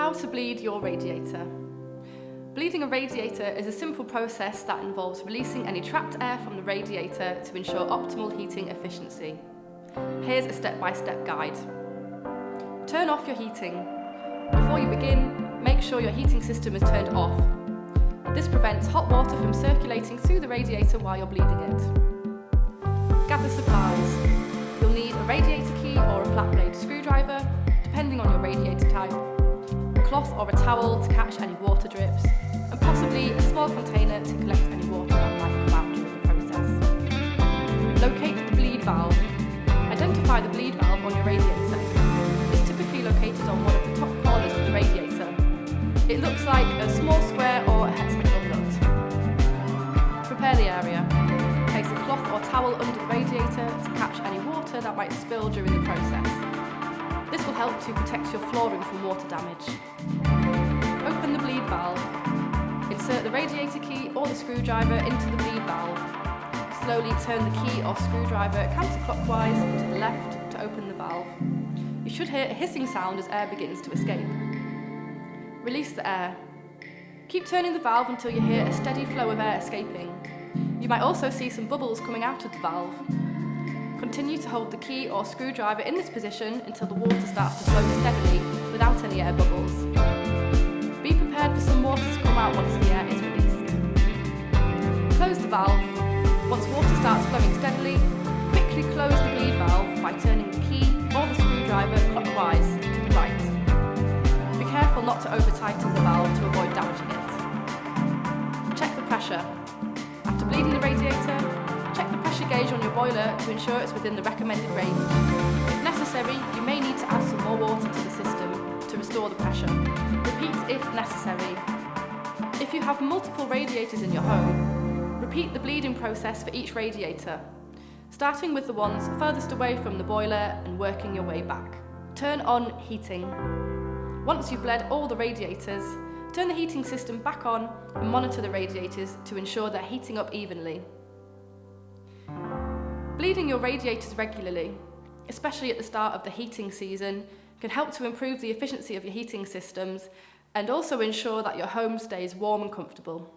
How to bleed your radiator. Bleeding a radiator is a simple process that involves releasing any trapped air from the radiator to ensure optimal heating efficiency. Here's a step-by-step guide. Turn off your heating. Before you begin, make sure your heating system is turned off. This prevents hot water from circulating through the radiator while you're bleeding it. Gather supplies. You'll need a radiator key or a flat blade screwdriver, depending on your radiator type, a cloth or a towel to catch any water drips, and possibly a small container to collect any water that might come out during the process. Locate the bleed valve. Identify the bleed valve on your radiator. It's typically located on one of the top corners of the radiator. It looks like a small square or a hexagonal nut. Prepare the area. Place a cloth or towel under the radiator to catch any water that might spill during the process. This will help to protect your flooring from water damage. Open the bleed valve. Insert the radiator key or the screwdriver into the bleed valve. Slowly turn the key or screwdriver counterclockwise to the left to open the valve. You should hear a hissing sound as air begins to escape. Release the air. Keep turning the valve until you hear a steady flow of air escaping. You might also see some bubbles coming out of the valve. Continue to hold the key or screwdriver in this position until the water starts to flow steadily without any air bubbles. Be prepared for some water to come out once the air is released. Close the valve. Once water starts flowing steadily, quickly close the bleed valve by turning the key or the screwdriver clockwise to the right. Be careful not to over-tighten the valve to avoid damaging it. Check the pressure. After bleeding the radiator, check the pressure gauge on your boiler to ensure it's within the recommended range. If necessary, you may need to add some more water to the system to restore the pressure. Repeat if necessary. If you have multiple radiators in your home, repeat the bleeding process for each radiator, starting with the ones furthest away from the boiler and working your way back. Turn on heating. Once you've bled all the radiators, turn the heating system back on and monitor the radiators to ensure they're heating up evenly. Bleeding your radiators regularly, especially at the start of the heating season, can help to improve the efficiency of your heating systems and also ensure that your home stays warm and comfortable.